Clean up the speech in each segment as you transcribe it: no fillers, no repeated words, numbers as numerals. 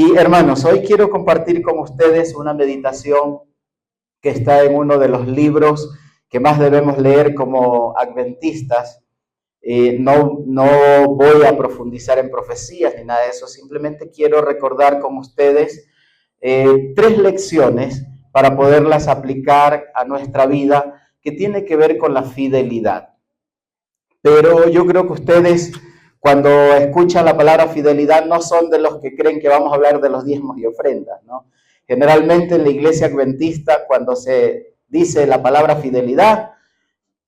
Y hermanos, hoy quiero compartir con ustedes una meditación que está en uno de los libros que más debemos leer como adventistas. No voy a profundizar en profecías ni nada de eso, simplemente quiero recordar con ustedes 3 lecciones para poderlas aplicar a nuestra vida que tiene que ver con la fidelidad. Pero yo creo que ustedes, cuando escuchan la palabra fidelidad, no son de los que creen que vamos a hablar de los diezmos y ofrendas, ¿no? Generalmente en la iglesia adventista, cuando se dice la palabra fidelidad,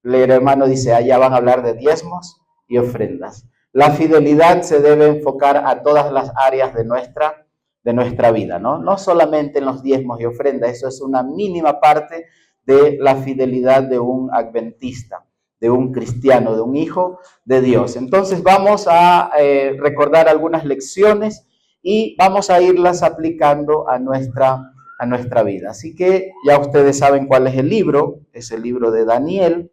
el hermano dice, allá van a hablar de diezmos y ofrendas. La fidelidad se debe enfocar a todas las áreas de nuestra vida, ¿no? No solamente en los diezmos y ofrendas, eso es una mínima parte de la fidelidad de un adventista, de un cristiano, de un hijo de Dios. Entonces vamos a recordar algunas lecciones y vamos a irlas aplicando a nuestra vida. Así que ya ustedes saben cuál es el libro, es el libro de Daniel.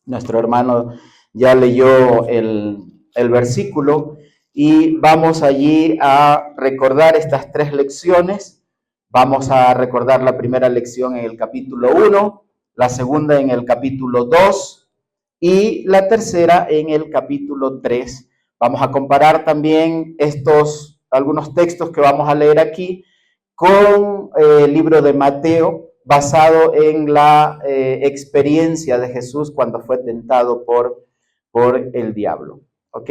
Nuestro hermano ya leyó el versículo y vamos allí a recordar estas 3 lecciones. Vamos a recordar la primera lección en el capítulo 1, la segunda en el capítulo 2 y la tercera en el capítulo 3. Vamos a comparar también algunos textos que vamos a leer aquí con el libro de Mateo, basado en la experiencia de Jesús cuando fue tentado por el diablo. ¿Ok?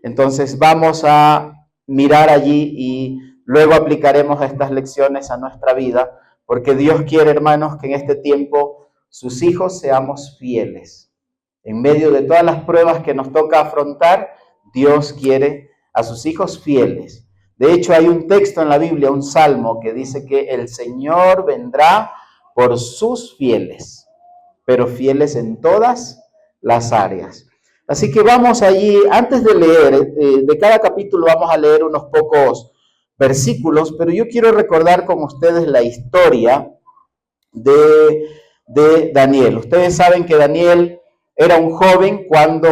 Entonces vamos a mirar allí y luego aplicaremos estas lecciones a nuestra vida, porque Dios quiere, hermanos, que en este tiempo sus hijos seamos fieles. En medio de todas las pruebas que nos toca afrontar, Dios quiere a sus hijos fieles. De hecho, hay un texto en la Biblia, un salmo, que dice que el Señor vendrá por sus fieles, pero fieles en todas las áreas. Así que vamos allí, antes de leer, de cada capítulo vamos a leer unos pocos versículos, pero yo quiero recordar con ustedes la historia de Daniel. Ustedes saben que Daniel era un joven cuando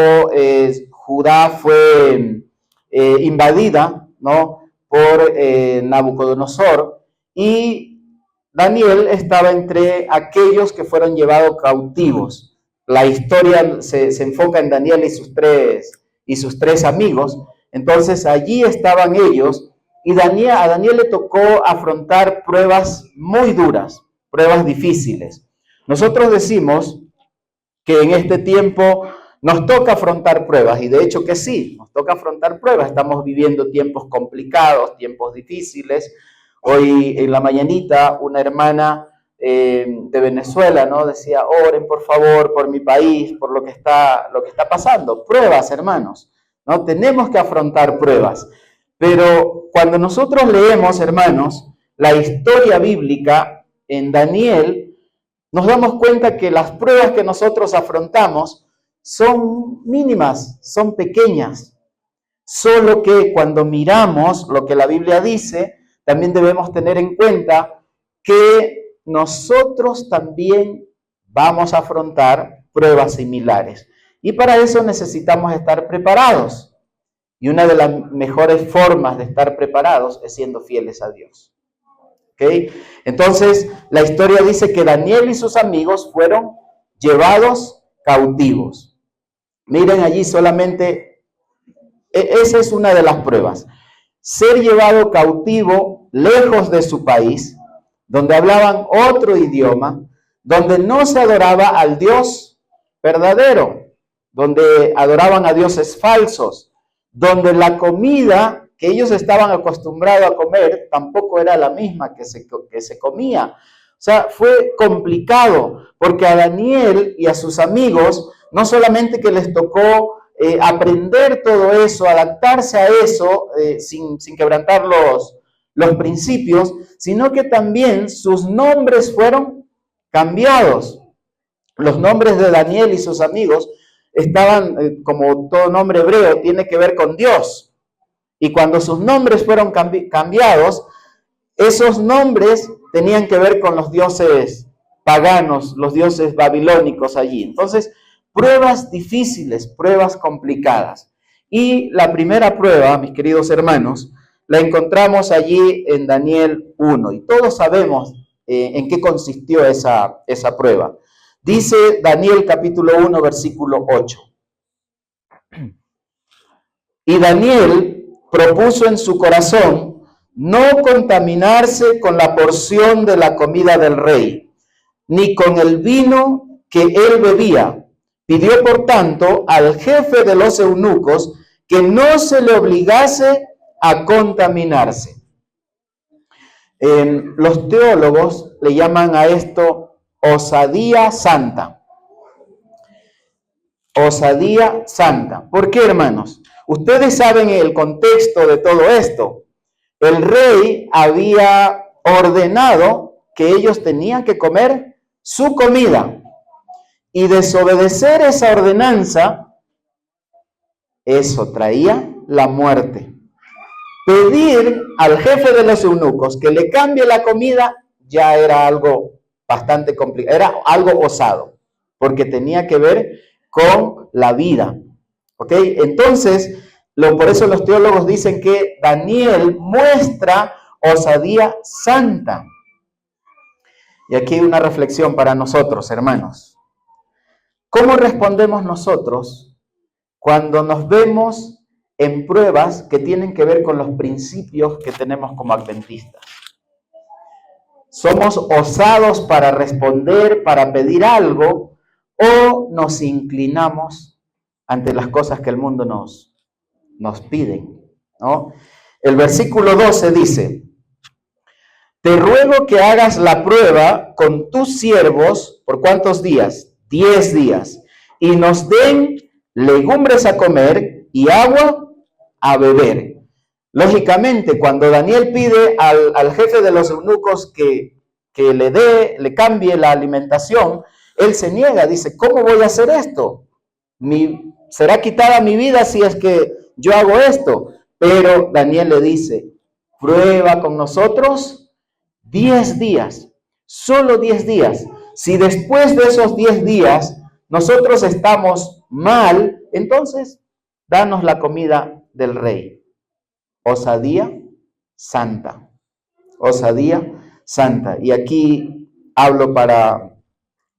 Judá fue invadida, ¿no?, por Nabucodonosor, y Daniel estaba entre aquellos que fueron llevados cautivos. La historia se enfoca en Daniel y sus tres amigos. Entonces allí estaban ellos, y a Daniel le tocó afrontar pruebas muy duras, pruebas difíciles. Nosotros decimos que en este tiempo nos toca afrontar pruebas, y de hecho que sí, nos toca afrontar pruebas. Estamos viviendo tiempos complicados, tiempos difíciles. Hoy en la mañanita una hermana de Venezuela, ¿no?, decía, oren por favor por mi país, por lo que está pasando. Pruebas, hermanos, ¿no? Tenemos que afrontar pruebas. Pero cuando nosotros leemos, hermanos, la historia bíblica en Daniel, nos damos cuenta que las pruebas que nosotros afrontamos son mínimas, son pequeñas. Solo que cuando miramos lo que la Biblia dice, también debemos tener en cuenta que nosotros también vamos a afrontar pruebas similares. Y para eso necesitamos estar preparados. Y una de las mejores formas de estar preparados es siendo fieles a Dios. ¿Okay? Entonces, la historia dice que Daniel y sus amigos fueron llevados cautivos. Miren allí solamente, esa es una de las pruebas. Ser llevado cautivo lejos de su país, donde hablaban otro idioma, donde no se adoraba al Dios verdadero, donde adoraban a dioses falsos, donde la comida que ellos estaban acostumbrados a comer tampoco era la misma que se comía. O sea, fue complicado, porque a Daniel y a sus amigos no solamente que les tocó aprender todo eso, adaptarse a eso sin quebrantar los principios, sino que también sus nombres fueron cambiados. Los nombres de Daniel y sus amigos estaban, como todo nombre hebreo, tiene que ver con Dios. Y cuando sus nombres fueron cambiados, esos nombres tenían que ver con los dioses paganos, los dioses babilónicos allí. Entonces, pruebas difíciles, pruebas complicadas. Y la primera prueba, mis queridos hermanos, la encontramos allí en Daniel 1 y todos sabemos en qué consistió esa prueba. Dice Daniel capítulo 1, versículo 8. Y Daniel propuso en su corazón no contaminarse con la porción de la comida del rey, ni con el vino que él bebía. Pidió, por tanto, al jefe de los eunucos que no se le obligase a contaminarse. Los teólogos le llaman a esto osadía santa. Osadía santa. ¿Por qué, hermanos? Ustedes saben el contexto de todo esto. El rey había ordenado que ellos tenían que comer su comida. Y desobedecer esa ordenanza, eso traía la muerte. Pedir al jefe de los eunucos que le cambie la comida ya era algo bastante complicado, era algo osado, porque tenía que ver con la vida. ¿Ok? Entonces, por eso los teólogos dicen que Daniel muestra osadía santa. Y aquí hay una reflexión para nosotros, hermanos. ¿Cómo respondemos nosotros cuando nos vemos en pruebas que tienen que ver con los principios que tenemos como adventistas? ¿Somos osados para responder, para pedir algo, o nos inclinamos ante las cosas que el mundo nos pide, ¿no? El versículo 12 dice: te ruego que hagas la prueba con tus siervos, ¿por cuántos días? 10 días, y nos den legumbres a comer y agua a beber. Lógicamente, cuando Daniel pide al jefe de los eunucos que le cambie la alimentación, él se niega, dice, ¿cómo voy a hacer esto? Será quitada mi vida si es que yo hago esto. Pero Daniel le dice, prueba con nosotros 10 días, solo 10 días. Si después de esos 10 días nosotros estamos mal, entonces danos la comida del rey. Osadía santa. Osadía santa. Y aquí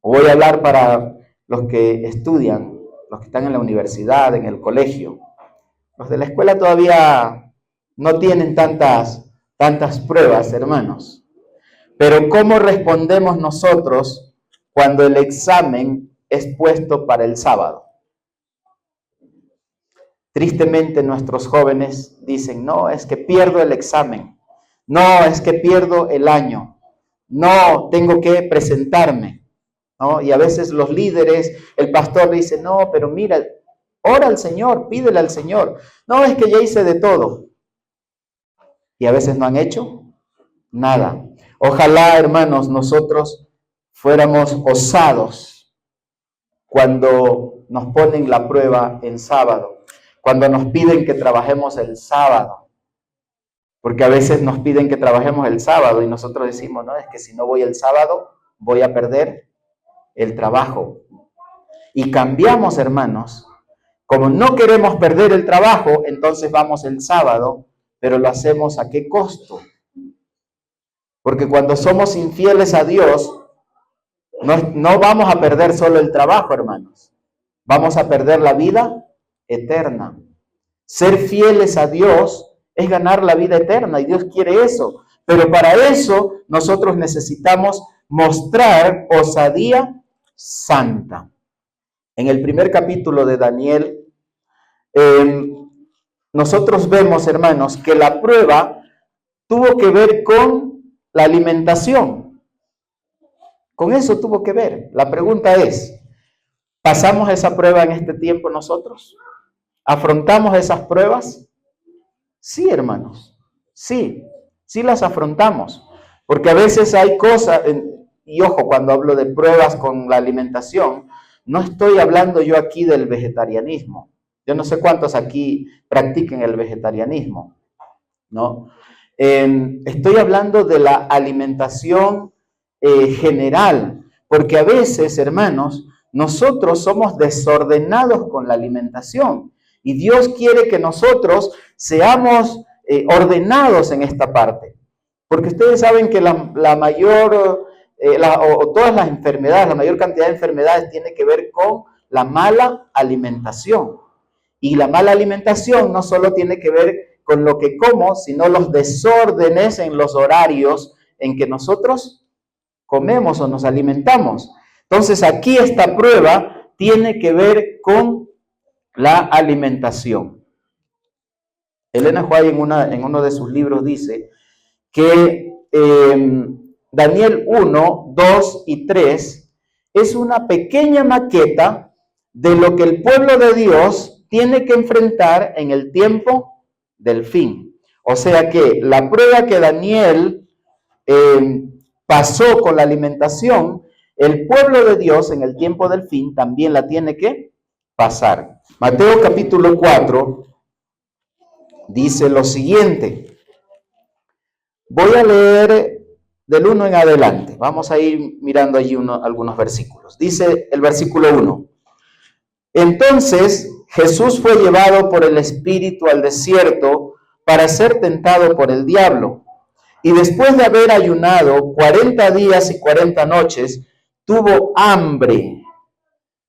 voy a hablar para los que estudian, los que están en la universidad, en el colegio. Los de la escuela todavía no tienen tantas pruebas, hermanos. Pero ¿cómo respondemos nosotros cuando el examen es puesto para el sábado? Tristemente nuestros jóvenes dicen, no, es que pierdo el examen, no, es que pierdo el año, no, tengo que presentarme, ¿no? Y a veces los líderes, el pastor dice, no, pero mira, ora al Señor, pídele al Señor, no, es que ya hice de todo. Y a veces no han hecho nada. Ojalá, hermanos, nosotros fuéramos osados cuando nos ponen la prueba en sábado, cuando nos piden que trabajemos el sábado, porque a veces nos piden que trabajemos el sábado y nosotros decimos, no, es que si no voy el sábado voy a perder el trabajo. Y cambiamos, hermanos, como no queremos perder el trabajo, entonces vamos el sábado, pero lo hacemos ¿a qué costo? Porque cuando somos infieles a Dios, no vamos a perder solo el trabajo, hermanos. Vamos a perder la vida eterna. Ser fieles a Dios es ganar la vida eterna y Dios quiere eso. Pero para eso nosotros necesitamos mostrar osadía santa. En el primer capítulo de Daniel, nosotros vemos, hermanos, que la prueba tuvo que ver con la alimentación. Con eso tuvo que ver. La pregunta es, ¿pasamos esa prueba en este tiempo nosotros? ¿Afrontamos esas pruebas? Sí, hermanos. Sí las afrontamos. Porque a veces hay cosas, y ojo, cuando hablo de pruebas con la alimentación, no estoy hablando yo aquí del vegetarianismo. Yo no sé cuántos aquí practiquen el vegetarianismo, ¿no? Estoy hablando de la alimentación general, porque a veces, hermanos, nosotros somos desordenados con la alimentación y Dios quiere que nosotros seamos ordenados en esta parte. Porque ustedes saben que la mayor, o todas las enfermedades, la mayor cantidad de enfermedades tiene que ver con la mala alimentación. Y la mala alimentación no solo tiene que ver con lo que como, sino los desórdenes en los horarios en que nosotros comemos o nos alimentamos. Entonces aquí esta prueba tiene que ver con la alimentación. Elena White en uno de sus libros dice que Daniel 1, 2 y 3 es una pequeña maqueta de lo que el pueblo de Dios tiene que enfrentar en el tiempo del fin. O sea que la prueba que Daniel pasó con la alimentación, el pueblo de Dios en el tiempo del fin también la tiene que pasar. Mateo capítulo 4 dice lo siguiente. Voy a leer del 1 en adelante. Vamos a ir mirando allí algunos versículos. Dice el versículo 1. Entonces Jesús fue llevado por el Espíritu al desierto para ser tentado por el diablo. Y después de haber ayunado 40 días y 40 noches, tuvo hambre.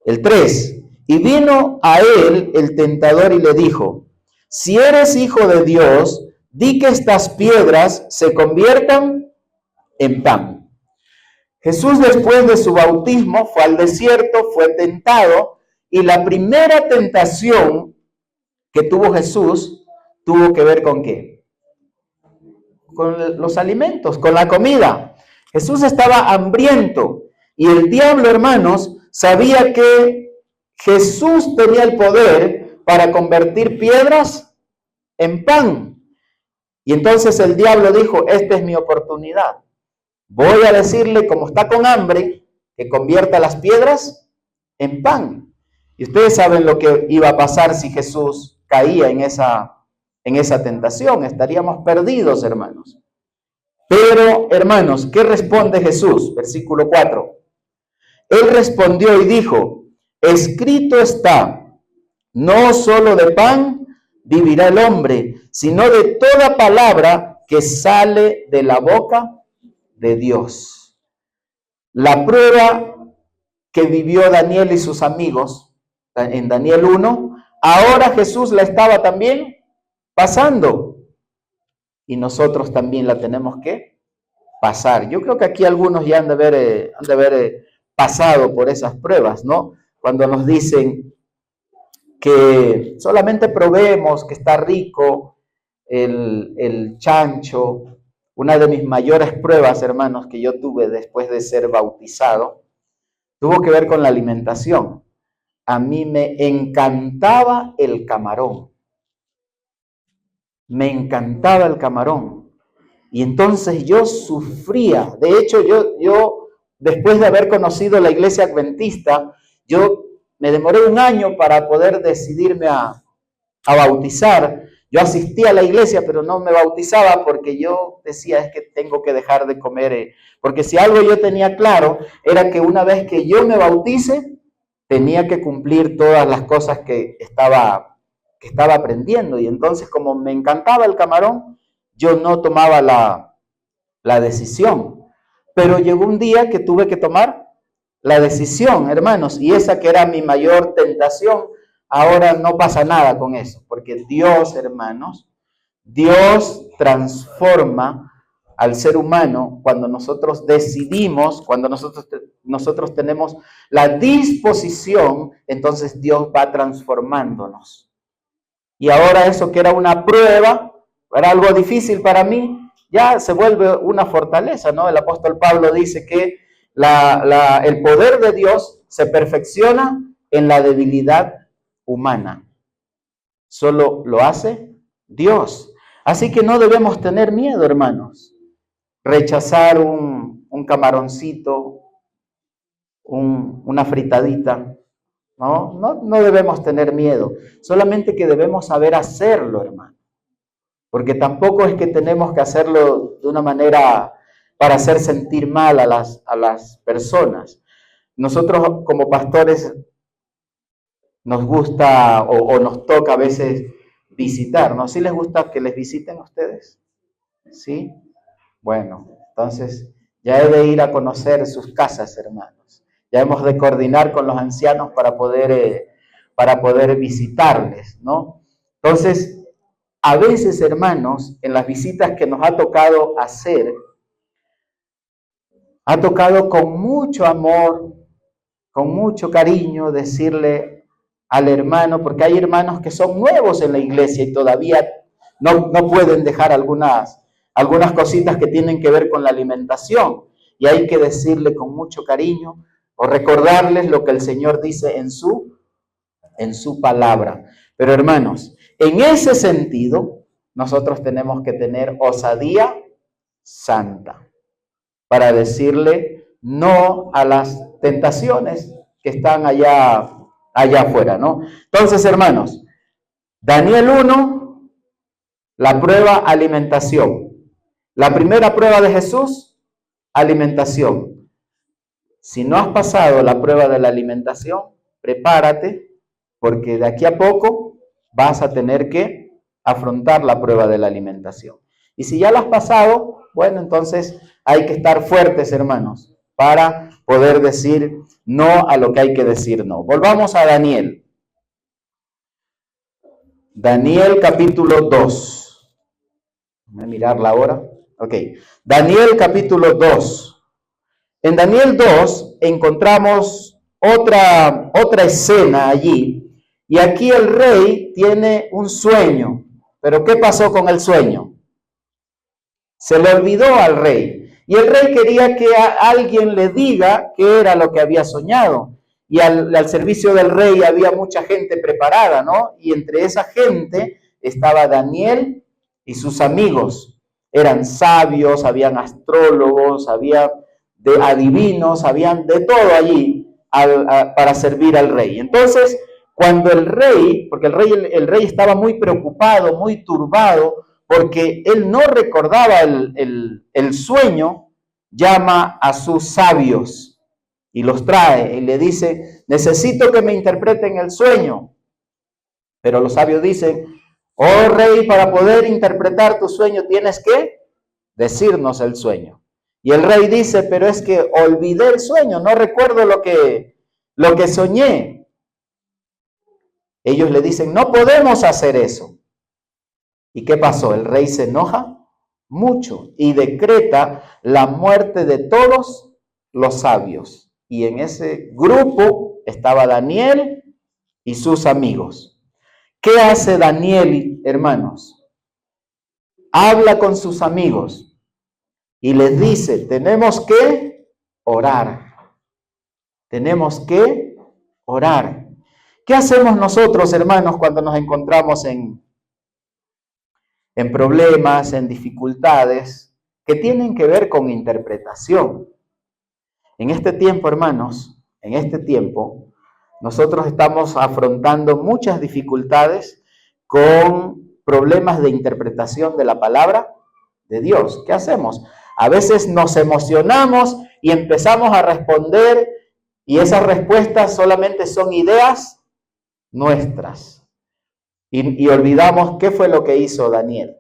El 3. Y vino a él el tentador y le dijo, si eres hijo de Dios, di que estas piedras se conviertan en pan. Jesús, después de su bautismo, fue al desierto, fue tentado, y la primera tentación que tuvo Jesús tuvo que ver ¿con qué? Con los alimentos, con la comida. Jesús estaba hambriento, y el diablo, hermanos, sabía que Jesús tenía el poder para convertir piedras en pan. Y entonces el diablo dijo, esta es mi oportunidad. Voy a decirle, como está con hambre, que convierta las piedras en pan. Y ustedes saben lo que iba a pasar si Jesús caía en esa tentación. Estaríamos perdidos, hermanos. Pero, hermanos, ¿qué responde Jesús? Versículo 4. Él respondió y dijo, escrito está, no solo de pan vivirá el hombre, sino de toda palabra que sale de la boca de Dios. La prueba que vivió Daniel y sus amigos en Daniel 1, ahora Jesús la estaba también pasando. Y nosotros también la tenemos que pasar. Yo creo que aquí algunos ya han de haber pasado por esas pruebas, ¿no? Cuando nos dicen que solamente probemos que está rico el chancho. Una de mis mayores pruebas, hermanos, que yo tuve después de ser bautizado, tuvo que ver con la alimentación. A mí me encantaba el camarón. Me encantaba el camarón. Y entonces yo sufría. De hecho, yo después de haber conocido la iglesia adventista, yo me demoré un año para poder decidirme a bautizar. Yo asistía a la iglesia, pero no me bautizaba porque yo decía, es que tengo que dejar de comer. Porque si algo yo tenía claro, era que una vez que yo me bautice, tenía que cumplir todas las cosas que estaba aprendiendo. Y entonces, como me encantaba el camarón, yo no tomaba la decisión. Pero llegó un día que tuve que tomar la decisión, hermanos, y esa que era mi mayor tentación, ahora no pasa nada con eso, porque Dios, hermanos, Dios transforma al ser humano cuando nosotros decidimos, cuando nosotros tenemos la disposición, entonces Dios va transformándonos. Y ahora eso que era una prueba, era algo difícil para mí, ya se vuelve una fortaleza, ¿no? El apóstol Pablo dice que el poder de Dios se perfecciona en la debilidad humana. Solo lo hace Dios. Así que no debemos tener miedo, hermanos. Rechazar un camaroncito, una fritadita. No debemos tener miedo. Solamente que debemos saber hacerlo, hermano. Porque tampoco es que tenemos que hacerlo de una manera para hacer sentir mal a las personas. Nosotros como pastores nos gusta o nos toca a veces visitar, ¿no? ¿Sí les gusta que les visiten a ustedes? ¿Sí? Bueno, entonces ya he de ir a conocer sus casas, hermanos. Ya hemos de coordinar con los ancianos para poder visitarles, ¿no? Entonces, a veces, hermanos, en las visitas que nos ha tocado hacer, ha tocado con mucho amor, con mucho cariño decirle al hermano, porque hay hermanos que son nuevos en la iglesia y todavía no pueden dejar algunas cositas que tienen que ver con la alimentación. Y hay que decirle con mucho cariño o recordarles lo que el Señor dice en su palabra. Pero hermanos, en ese sentido, nosotros tenemos que tener osadía santa para decirle no a las tentaciones que están allá afuera, ¿no? Entonces, hermanos, Daniel 1, la prueba alimentación. La primera prueba de Jesús, alimentación. Si no has pasado la prueba de la alimentación, prepárate, porque de aquí a poco vas a tener que afrontar la prueba de la alimentación. Y si ya la has pasado, bueno, entonces hay que estar fuertes, hermanos, para poder decir no a lo que hay que decir no. Volvamos a Daniel. Daniel capítulo 2. Voy a mirar la hora. Ok. Daniel capítulo 2. En Daniel 2 encontramos otra escena allí. Y aquí el rey tiene un sueño. Pero ¿qué pasó con el sueño? Se le olvidó al rey. Y el rey quería que alguien le diga qué era lo que había soñado. Y al servicio del rey había mucha gente preparada, ¿no? Y entre esa gente estaba Daniel y sus amigos. Eran sabios, habían astrólogos, había adivinos, habían de todo allí para servir al rey. Entonces, cuando el rey, porque el rey estaba muy preocupado, muy turbado, porque él no recordaba el sueño, llama a sus sabios y los trae y le dice, necesito que me interpreten el sueño. Pero los sabios dicen, oh rey, para poder interpretar tu sueño tienes que decirnos el sueño. Y el rey dice, pero es que olvidé el sueño, no recuerdo lo que soñé. Ellos le dicen, no podemos hacer eso. ¿Y qué pasó? El rey se enoja mucho y decreta la muerte de todos los sabios. Y en ese grupo estaba Daniel y sus amigos. ¿Qué hace Daniel, hermanos? Habla con sus amigos y les dice, tenemos que orar. Tenemos que orar. ¿Qué hacemos nosotros, hermanos, cuando nos encontramos en problemas, en dificultades que tienen que ver con interpretación? En este tiempo, hermanos, en este tiempo, nosotros estamos afrontando muchas dificultades con problemas de interpretación de la palabra de Dios. ¿Qué hacemos? A veces nos emocionamos y empezamos a responder y esas respuestas solamente son ideas nuestras. Y olvidamos qué fue lo que hizo Daniel.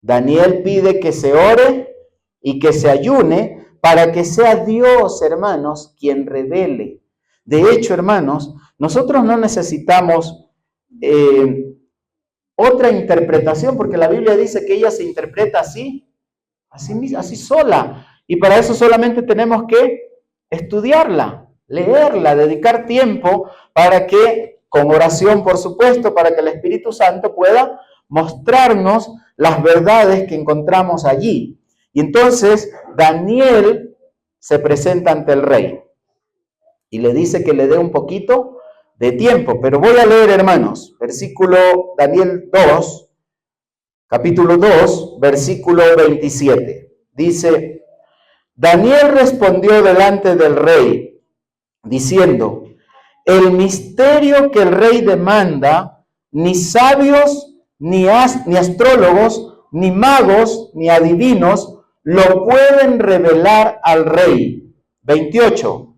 Daniel pide que se ore y que se ayune para que sea Dios, hermanos, quien revele. De hecho, hermanos, nosotros no necesitamos otra interpretación, porque la Biblia dice que ella se interpreta así sola. Y para eso solamente tenemos que estudiarla, leerla, dedicar tiempo para que, con oración por supuesto, para que el Espíritu Santo pueda mostrarnos las verdades que encontramos allí. Y entonces Daniel se presenta ante el rey y le dice que le dé un poquito de tiempo. Pero voy a leer, hermanos, Daniel 2, capítulo 2, versículo 27. Dice, Daniel respondió delante del rey, diciendo, el misterio que el rey demanda, ni sabios, ni astrólogos, ni magos, ni adivinos, lo pueden revelar al rey. 28.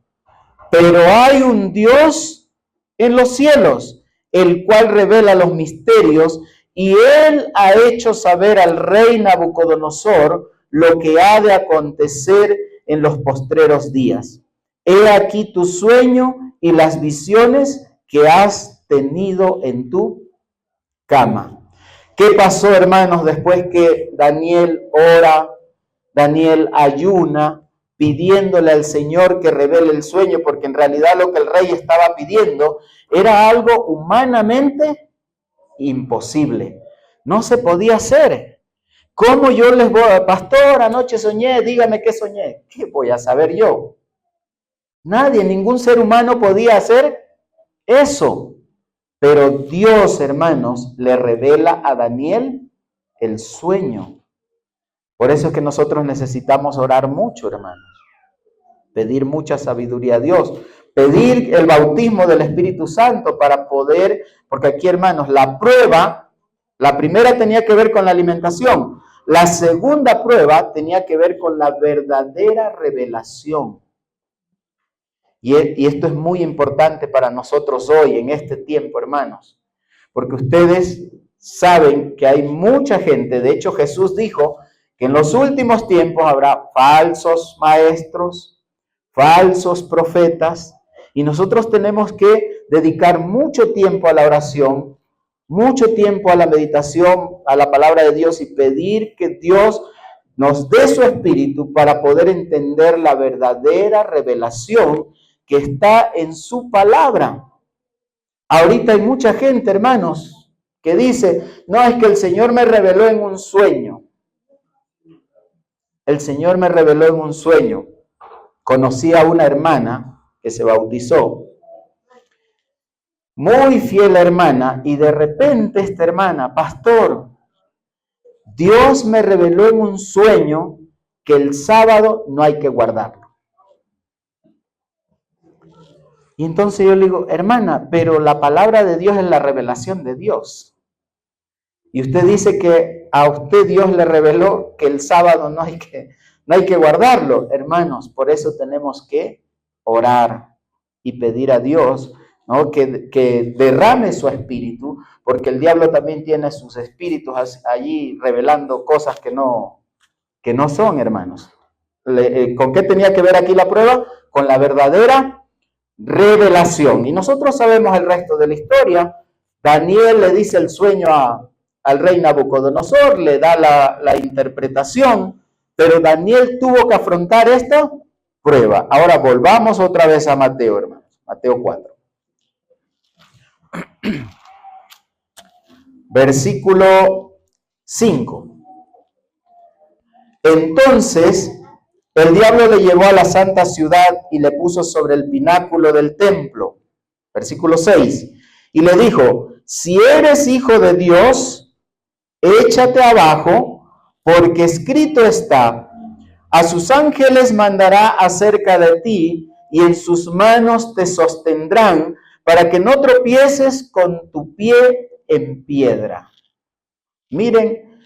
Pero hay un Dios en los cielos, el cual revela los misterios y él ha hecho saber al rey Nabucodonosor lo que ha de acontecer en los postreros días. He aquí tu sueño y las visiones que has tenido en tu cama. ¿Qué pasó, hermanos, después que Daniel ora, Daniel ayuna, pidiéndole al Señor que revele el sueño? Porque en realidad lo que el rey estaba pidiendo era algo humanamente imposible. No se podía hacer. ¿Cómo yo les voy a, pastor, anoche soñé, dígame qué soñé? ¿Qué voy a saber yo? Nadie, ningún ser humano podía hacer eso. Pero Dios, hermanos, le revela a Daniel el sueño. Por eso es que nosotros necesitamos orar mucho, hermanos. Pedir mucha sabiduría a Dios. Pedir el bautismo del Espíritu Santo para poder, porque aquí, hermanos, la prueba, la primera tenía que ver con la alimentación. La segunda prueba tenía que ver con la verdadera revelación. Y esto es muy importante para nosotros hoy, en este tiempo, hermanos, porque ustedes saben que hay mucha gente. De hecho, Jesús dijo que en los últimos tiempos habrá falsos maestros, falsos profetas, y nosotros tenemos que dedicar mucho tiempo a la oración, mucho tiempo a la meditación, a la palabra de Dios, y pedir que Dios nos dé su espíritu para poder entender la verdadera revelación que está en su palabra. Ahorita hay mucha gente, hermanos, que dice, no, es que el Señor me reveló en un sueño. El Señor me reveló en un sueño. Conocí a una hermana que se bautizó, muy fiel hermana, y de repente esta hermana, pastor, Dios me reveló en un sueño que el sábado no hay que guardarlo. Y entonces yo le digo, hermana, pero la palabra de Dios es la revelación de Dios. Y usted dice que a usted Dios le reveló que el sábado no hay que guardarlo. Hermanos, por eso tenemos que orar y pedir a Dios, ¿no?, que derrame su espíritu, porque el diablo también tiene sus espíritus allí revelando cosas que no son, hermanos. ¿Con qué tenía que ver aquí la prueba? Con la verdadera revelación. Y nosotros sabemos el resto de la historia. Daniel le dice el sueño al rey Nabucodonosor, le da la interpretación, pero Daniel tuvo que afrontar esta prueba. Ahora volvamos otra vez a Mateo, hermanos. Mateo 4. Versículo 5. Entonces el diablo le llevó a la santa ciudad y le puso sobre el pináculo del templo. Versículo 6. Y le dijo, si eres hijo de Dios, échate abajo, porque escrito está, a sus ángeles mandará acerca de ti, y en sus manos te sostendrán, para que no tropieces con tu pie en piedra. Miren,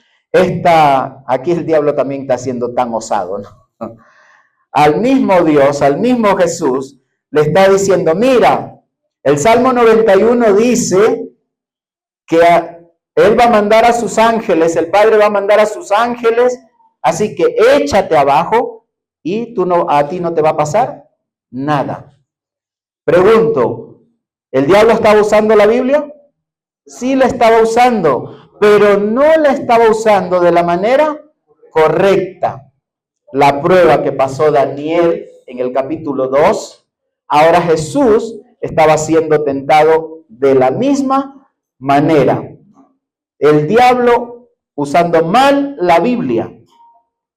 aquí el diablo también está siendo tan osado, ¿no? Al mismo Dios, al mismo Jesús, le está diciendo, mira, el Salmo 91 dice que Él va a mandar a sus ángeles, el Padre va a mandar a sus ángeles, así que échate abajo y a ti no te va a pasar nada. Pregunto, ¿el diablo estaba usando la Biblia? Sí la estaba usando, pero no la estaba usando de la manera correcta. La prueba que pasó Daniel en el capítulo 2, ahora Jesús estaba siendo tentado de la misma manera. El diablo usando mal la Biblia.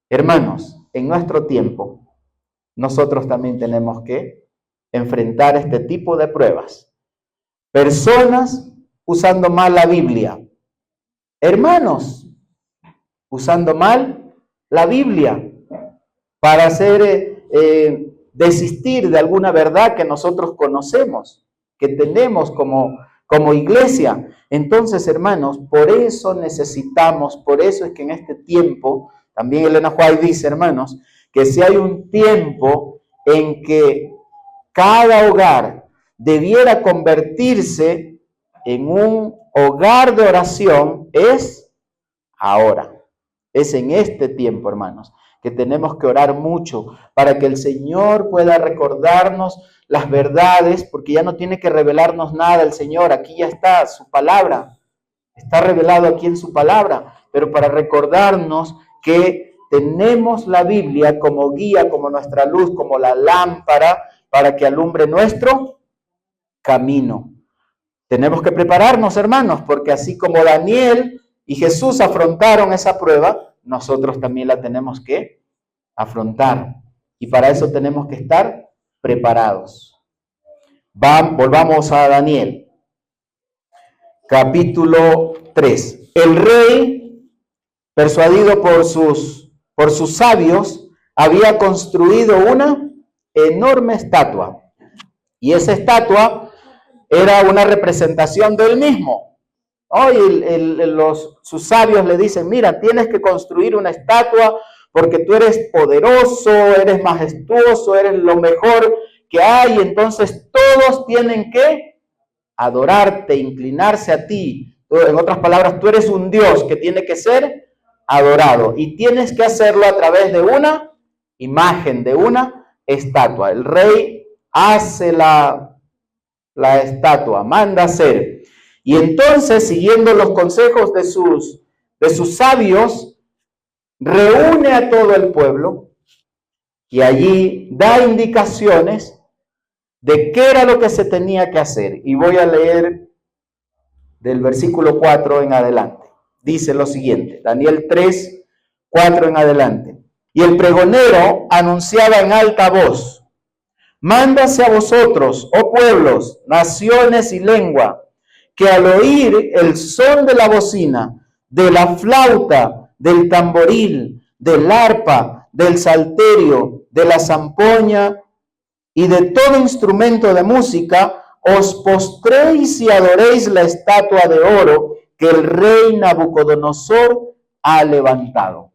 Hermanos, en nuestro tiempo, nosotros también tenemos que enfrentar este tipo de pruebas. Personas usando mal la Biblia. Hermanos, usando mal la Biblia para hacer desistir de alguna verdad que nosotros conocemos, que tenemos como iglesia. Entonces, hermanos, por eso es que en este tiempo, también Elena White dice, hermanos, que si hay un tiempo en que cada hogar debiera convertirse en un hogar de oración es ahora. Es en este tiempo, hermanos, que tenemos que orar mucho para que el Señor pueda recordarnos las verdades, porque ya no tiene que revelarnos nada el Señor. Aquí ya está su palabra. Está revelado aquí en su palabra, pero para recordarnos que tenemos la Biblia como guía, como nuestra luz, como la lámpara para que alumbre nuestro camino. Tenemos que prepararnos, hermanos, porque así como Daniel y Jesús afrontaron esa prueba, nosotros también la tenemos que afrontar. Y para eso tenemos que estar preparados. Volvamos a Daniel, capítulo 3. El rey, persuadido por sus sabios, había construido una enorme estatua. Y esa estatua era una representación de él mismo. Hoy sus sabios le dicen, mira, tienes que construir una estatua porque tú eres poderoso, eres majestuoso, eres lo mejor que hay. Entonces todos tienen que adorarte, inclinarse a ti. En otras palabras, tú eres un Dios que tiene que ser adorado y tienes que hacerlo a través de una imagen, de una estatua. El rey hace la estatua, manda hacer. Y entonces, siguiendo los consejos de sus sabios, reúne a todo el pueblo y allí da indicaciones de qué era lo que se tenía que hacer. Y voy a leer del versículo 4 en adelante. Dice lo siguiente, Daniel 3, 4 en adelante. Y el pregonero anunciaba en alta voz: mándase a vosotros, oh pueblos, naciones y lengua, que al oír el son de la bocina, de la flauta, del tamboril, del arpa, del salterio, de la zampoña y de todo instrumento de música, os postréis y adoréis la estatua de oro que el rey Nabucodonosor ha levantado.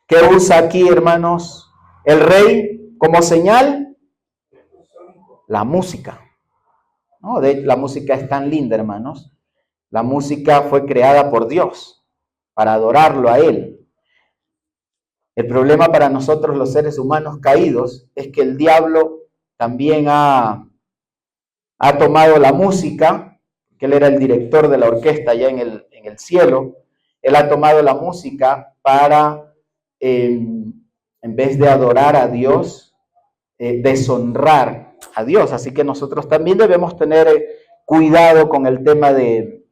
¿Qué usa aquí, hermanos, el rey como señal? La música. ¿No? La música es tan linda, hermanos. La música fue creada por Dios para adorarlo a Él. El problema para nosotros los seres humanos caídos es que el diablo también ha tomado la música, que él era el director de la orquesta allá en el cielo. Él ha tomado la música para, en vez de adorar a Dios, deshonrar a Dios. Así que nosotros también debemos tener cuidado con el tema de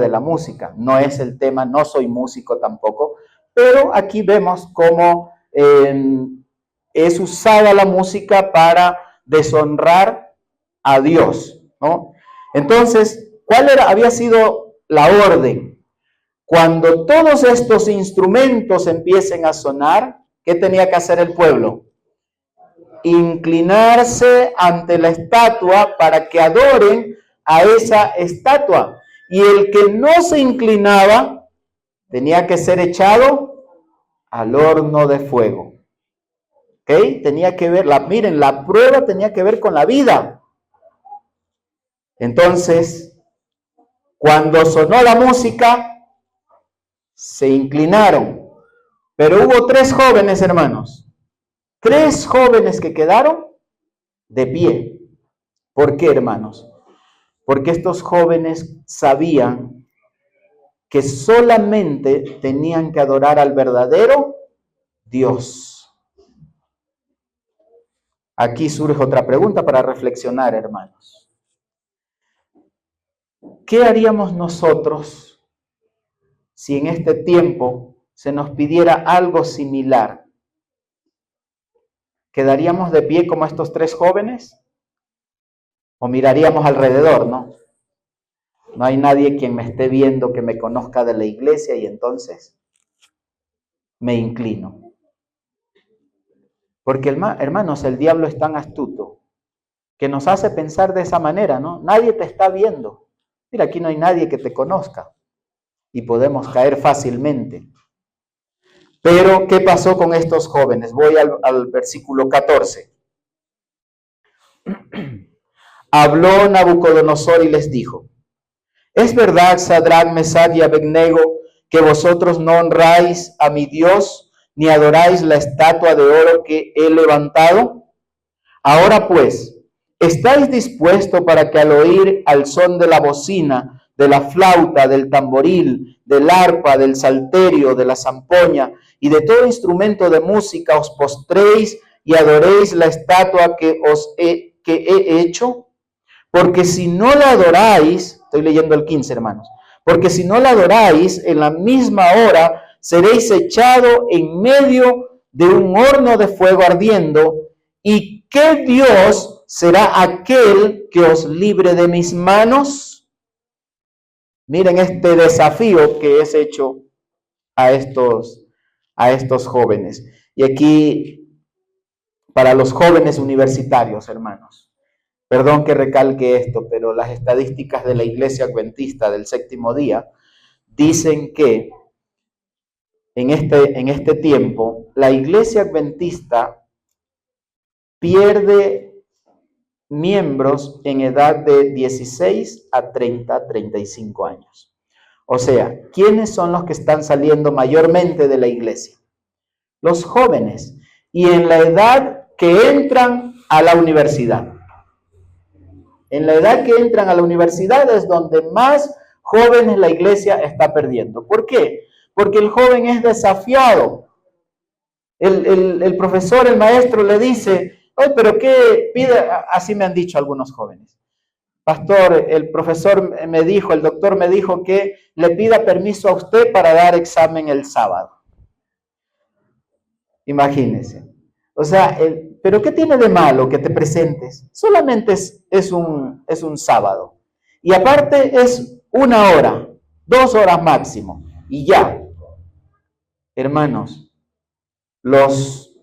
la música. No es el tema, no soy músico tampoco, pero aquí vemos cómo es usada la música para deshonrar a Dios, ¿no? Entonces, había sido la orden? Cuando todos estos instrumentos empiecen a sonar, ¿qué tenía que hacer el pueblo? Inclinarse ante la estatua para que adoren a esa estatua. Y el que no se inclinaba tenía que ser echado al horno de fuego. ¿Ok? Tenía que ver, miren, la prueba tenía que ver con la vida. Entonces, cuando sonó la música, se inclinaron. Pero hubo 3 jóvenes, hermanos. 3 jóvenes que quedaron de pie. ¿Por qué, hermanos? Porque estos jóvenes sabían que solamente tenían que adorar al verdadero Dios. Aquí surge otra pregunta para reflexionar, hermanos. ¿Qué haríamos nosotros si en este tiempo se nos pidiera algo similar? ¿Quedaríamos de pie como estos 3 jóvenes? ¿O miraríamos alrededor, no? No hay nadie quien me esté viendo, que me conozca de la iglesia, y entonces me inclino. Porque, hermanos, el diablo es tan astuto que nos hace pensar de esa manera, ¿no? Nadie te está viendo. Mira, aquí no hay nadie que te conozca. Y podemos caer fácilmente. Pero, ¿qué pasó con estos jóvenes? Voy al versículo 14. Habló Nabucodonosor y les dijo: ¿Es verdad, Sadrach, Mesach y Abednego, que vosotros no honráis a mi Dios, ni adoráis la estatua de oro que he levantado? Ahora pues, ¿estáis dispuestos para que al oír al son de la bocina, de la flauta, del tamboril, del arpa, del salterio, de la zampoña y de todo instrumento de música os postréis y adoréis la estatua que he hecho? Porque si no la adoráis, estoy leyendo el 15, hermanos, porque si no la adoráis, en la misma hora seréis echado en medio de un horno de fuego ardiendo. ¿Y qué Dios será aquel que os libre de mis manos? Miren este desafío que es hecho a estos jóvenes. Y aquí, para los jóvenes universitarios, hermanos, perdón que recalque esto, pero las estadísticas de la Iglesia Adventista del Séptimo Día dicen que en este tiempo la Iglesia Adventista pierde miembros en edad de 16 a 35 años. O sea, ¿quiénes son los que están saliendo mayormente de la iglesia? Los jóvenes, y en la edad que entran a la universidad. En la edad que entran a la universidad es donde más jóvenes la iglesia está perdiendo. ¿Por qué? Porque el joven es desafiado. El profesor, el maestro le dice, "Ay, pero ¿qué pide?" Así me han dicho algunos jóvenes. Pastor, el profesor me dijo, el doctor me dijo que le pida permiso a usted para dar examen el sábado. Imagínense. O sea, ¿pero qué tiene de malo que te presentes? Solamente es un sábado. Y aparte es 1 hora, 2 horas máximo. Y ya. Hermanos, los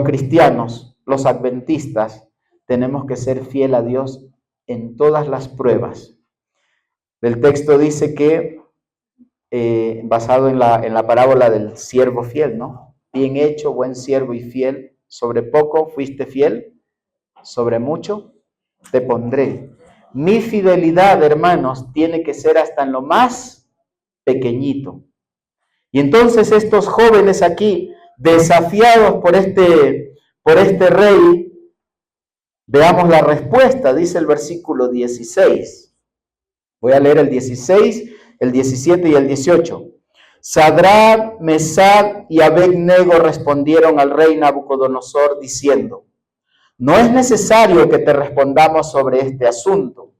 cristianos, los adventistas, tenemos que ser fiel a Dios en todas las pruebas. El texto dice que, basado en la parábola del siervo fiel, ¿no? Bien hecho, buen siervo y fiel, sobre poco fuiste fiel, sobre mucho te pondré. Mi fidelidad, hermanos, tiene que ser hasta en lo más pequeñito. Y entonces estos jóvenes aquí, desafiados por este rey, veamos la respuesta, dice el versículo 16. Voy a leer el 16, el 17 y el 18. Sadrach, Mesach y Abednego respondieron al rey Nabucodonosor diciendo, no es necesario que te respondamos sobre este asunto.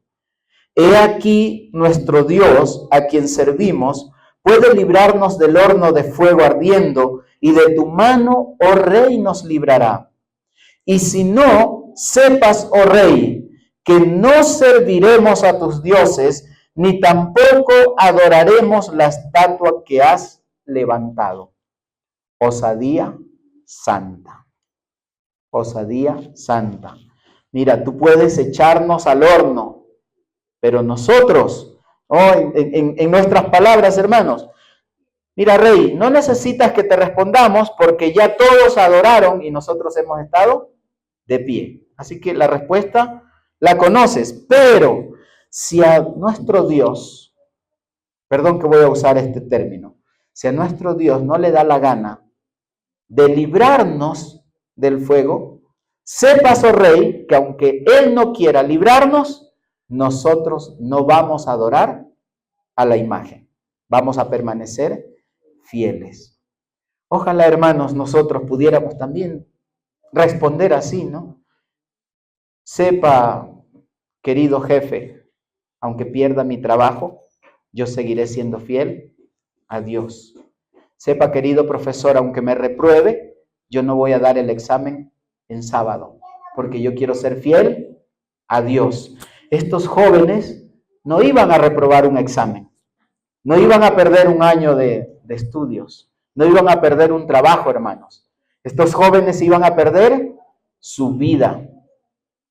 He aquí nuestro Dios, a quien servimos, puede librarnos del horno de fuego ardiendo, y de tu mano, oh rey, nos librará. Y si no, sepas, oh rey, que no serviremos a tus dioses, ni tampoco adoraremos la estatua que has levantado. Osadía santa. Osadía santa. Mira, tú puedes echarnos al horno, pero nosotros, en nuestras palabras, hermanos, mira, rey, no necesitas que te respondamos porque ya todos adoraron y nosotros hemos estado de pie. Así que la respuesta la conoces, pero si a nuestro Dios, perdón que voy a usar este término, si a nuestro Dios no le da la gana de librarnos del fuego, sepas, oh rey, que aunque Él no quiera librarnos, nosotros no vamos a adorar a la imagen. Vamos a permanecer fieles. Ojalá, hermanos, nosotros pudiéramos también responder así, ¿no? Sepa, querido jefe, aunque pierda mi trabajo, yo seguiré siendo fiel a Dios. Sepa, querido profesor, aunque me repruebe, yo no voy a dar el examen en sábado, porque yo quiero ser fiel a Dios. Estos jóvenes no iban a reprobar un examen, no iban a perder 1 año de estudios, no iban a perder un trabajo, hermanos. Estos jóvenes iban a perder su vida,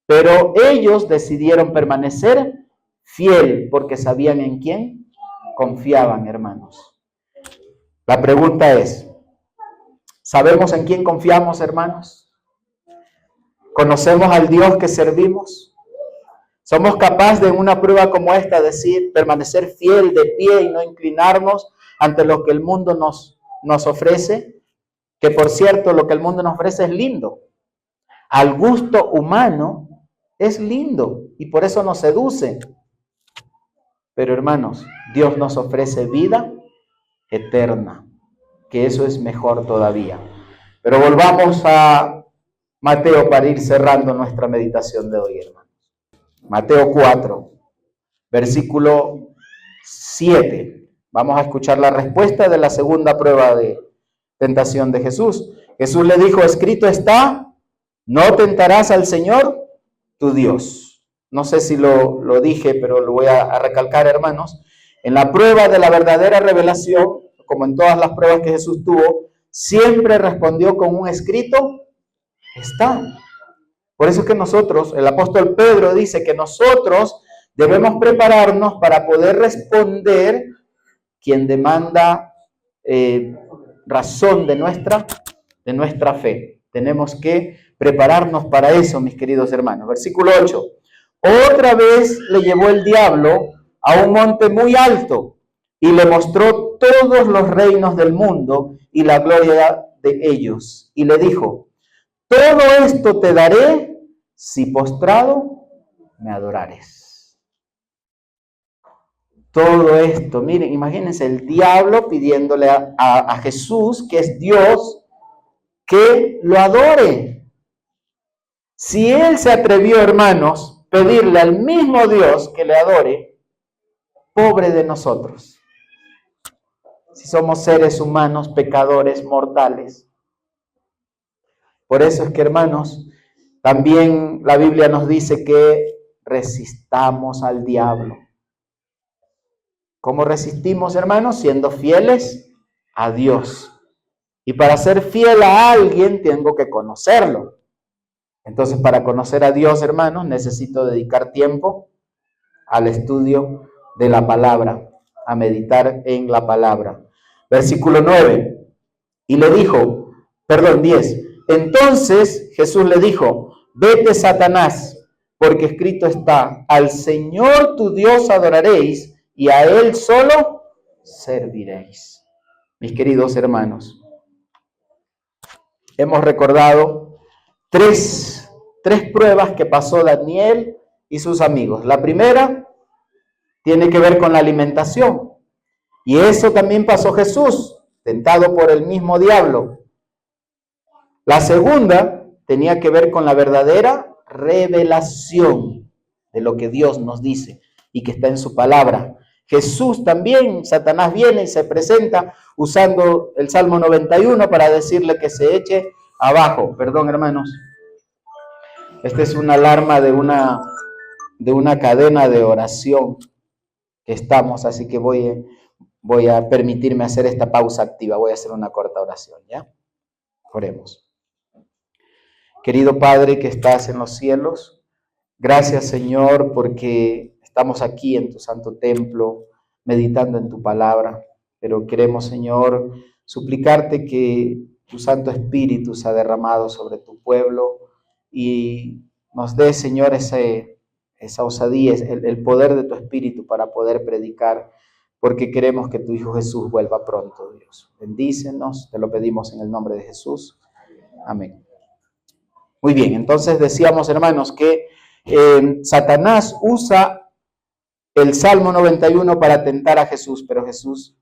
pero ellos decidieron permanecer fiel porque sabían en quién confiaban, hermanos. La pregunta es, ¿sabemos en quién confiamos, hermanos? ¿Conocemos al Dios que servimos? Somos capaces de en una prueba como esta decir, permanecer fiel de pie y no inclinarnos ante lo que el mundo nos ofrece, que por cierto lo que el mundo nos ofrece es lindo. Al gusto humano es lindo y por eso nos seduce. Pero hermanos, Dios nos ofrece vida eterna, que eso es mejor todavía. Pero volvamos a Mateo para ir cerrando nuestra meditación de hoy, hermanos. Mateo 4, versículo 7. Vamos a escuchar la respuesta de la segunda prueba de tentación de Jesús. Jesús le dijo, escrito está, no tentarás al Señor tu Dios. No sé si lo dije, pero lo voy a recalcar, hermanos. En la prueba de la verdadera revelación, como en todas las pruebas que Jesús tuvo, siempre respondió con un escrito está. Por eso es que nosotros, el apóstol Pedro dice que nosotros debemos prepararnos para poder responder quien demanda razón de nuestra fe. Tenemos que prepararnos para eso, mis queridos hermanos. Versículo 8. Otra vez le llevó el diablo a un monte muy alto y le mostró todos los reinos del mundo y la gloria de ellos. Y le dijo, todo esto te daré si postrado me adorares. Todo esto, miren, imagínense el diablo pidiéndole a Jesús, que es Dios, que lo adore. Si él se atrevió, hermanos, pedirle al mismo Dios que le adore, pobre de nosotros. Si somos seres humanos, pecadores, mortales. Por eso es que, hermanos, también la Biblia nos dice que resistamos al diablo. ¿Cómo resistimos, hermanos? Siendo fieles a Dios. Y para ser fiel a alguien tengo que conocerlo. Entonces, para conocer a Dios, hermanos, necesito dedicar tiempo al estudio de la palabra, a meditar en la palabra. Versículo 9. Y le dijo, 10. Entonces Jesús le dijo, vete, Satanás, porque escrito está, al Señor tu Dios adoraréis y a Él solo serviréis. Mis queridos hermanos, hemos recordado tres pruebas que pasó Daniel y sus amigos. La primera tiene que ver con la alimentación. Y eso también pasó Jesús, tentado por el mismo diablo. La segunda tenía que ver con la verdadera revelación de lo que Dios nos dice y que está en su palabra. Jesús también, Satanás viene y se presenta usando el Salmo 91 para decirle que se eche abajo. Perdón, hermanos. Esta es una alarma de una cadena de oración que estamos, así que voy a permitirme hacer esta pausa activa. Voy a hacer una corta oración, ¿ya? Oremos. Querido Padre que estás en los cielos, gracias, Señor, porque estamos aquí en tu santo templo, meditando en tu palabra, pero queremos, Señor, suplicarte que tu Santo Espíritu se ha derramado sobre tu pueblo y nos dé, Señor, esa osadía, el poder de tu Espíritu para poder predicar, porque queremos que tu Hijo Jesús vuelva pronto, Dios. Bendícenos, te lo pedimos en el nombre de Jesús. Amén. Muy bien, entonces decíamos, hermanos, que Satanás usa el Salmo 91 para tentar a Jesús, pero Jesús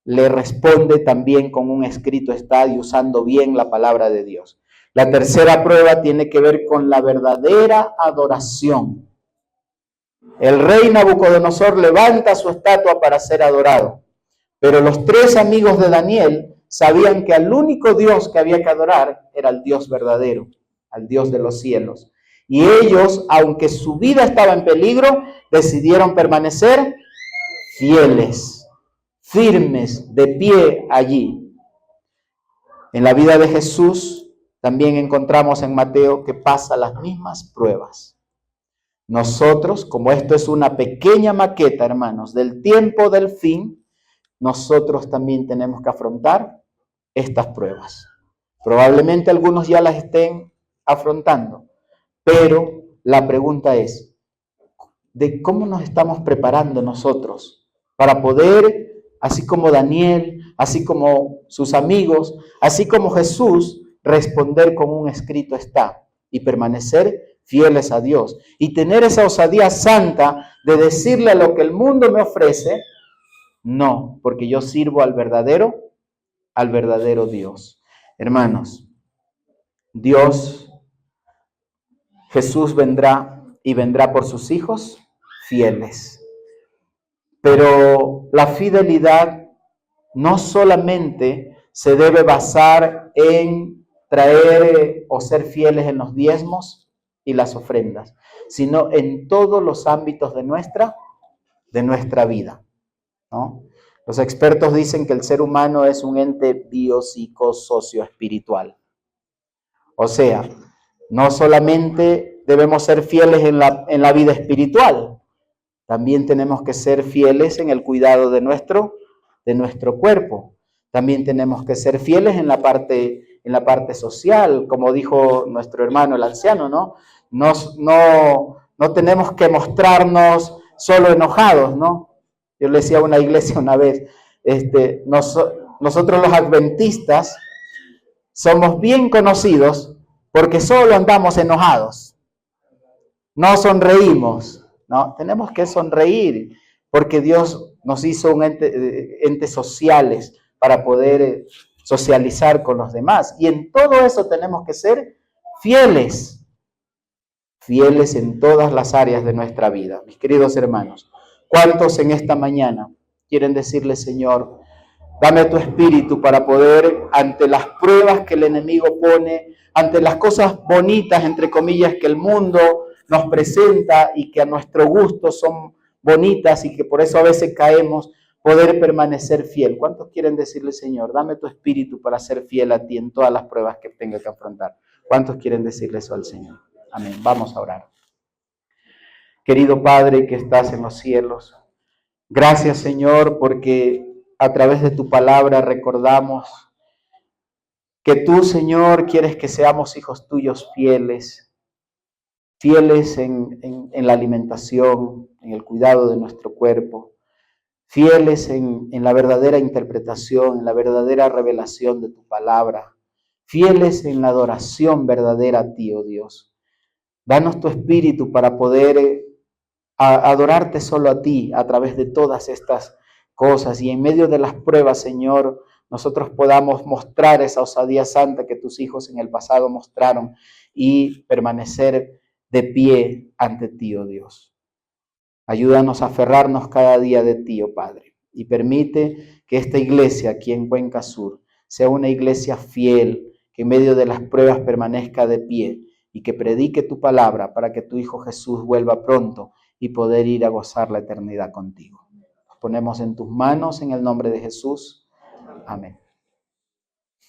le responde también con un escrito está y usando bien la palabra de Dios. La tercera prueba tiene que ver con la verdadera adoración. El rey Nabucodonosor levanta su estatua para ser adorado, pero los tres amigos de Daniel sabían que al único Dios que había que adorar era el Dios verdadero, al Dios de los cielos. Y ellos, aunque su vida estaba en peligro, decidieron permanecer fieles, firmes, de pie allí. En la vida de Jesús también encontramos en Mateo que pasa las mismas pruebas. Nosotros, como esto es una pequeña maqueta, hermanos, del tiempo del fin, nosotros también tenemos que afrontar estas pruebas. Probablemente algunos ya las estén afrontando, pero la pregunta es, de cómo nos estamos preparando nosotros para poder, así como Daniel, así como sus amigos, así como Jesús, responder como un escrito está y permanecer fieles a Dios y tener esa osadía santa de decirle a lo que el mundo me ofrece, no, porque yo sirvo al verdadero Dios. Hermanos, Dios, Jesús vendrá y vendrá por sus hijos fieles. Pero la fidelidad no solamente se debe basar en traer o ser fieles en los diezmos y las ofrendas, sino en todos los ámbitos de nuestra vida, ¿no? Los expertos dicen que el ser humano es un ente biopsicosocioespiritual. O sea, no solamente debemos ser fieles en la vida espiritual, también tenemos que ser fieles en el cuidado de nuestro cuerpo. También tenemos que ser fieles en la parte social, como dijo nuestro hermano el anciano, ¿no? No tenemos que mostrarnos solo enojados, ¿no? Yo le decía a una iglesia una vez, nosotros los adventistas somos bien conocidos porque solo andamos enojados, no sonreímos, ¿no? Tenemos que sonreír porque Dios nos hizo entes sociales para poder socializar con los demás. Y en todo eso tenemos que ser fieles en todas las áreas de nuestra vida. Mis queridos hermanos, ¿cuántos en esta mañana quieren decirle, Señor, dame tu espíritu para poder, ante las pruebas que el enemigo pone, ante las cosas bonitas, entre comillas, que el mundo nos presenta y que a nuestro gusto son bonitas y que por eso a veces caemos, poder permanecer fiel? ¿Cuántos quieren decirle, Señor, dame tu espíritu para ser fiel a ti en todas las pruebas que tenga que afrontar? ¿Cuántos quieren decirle eso al Señor? Amén. Vamos a orar. Querido Padre que estás en los cielos, gracias, Señor, porque a través de tu palabra recordamos que tú, Señor, quieres que seamos hijos tuyos fieles en la alimentación, en el cuidado de nuestro cuerpo, fieles en la verdadera interpretación, en la verdadera revelación de tu palabra, fieles en la adoración verdadera a ti, oh Dios. Danos tu espíritu para poder adorarte solo a ti a través de todas estas cosas y en medio de las pruebas, Señor, nosotros podamos mostrar esa osadía santa que tus hijos en el pasado mostraron y permanecer de pie ante ti, oh Dios. Ayúdanos a aferrarnos cada día de ti, oh Padre, y permite que esta iglesia aquí en Cuenca Sur sea una iglesia fiel, que en medio de las pruebas permanezca de pie y que predique tu palabra para que tu Hijo Jesús vuelva pronto y poder ir a gozar la eternidad contigo. Nos ponemos en tus manos en el nombre de Jesús. Amén.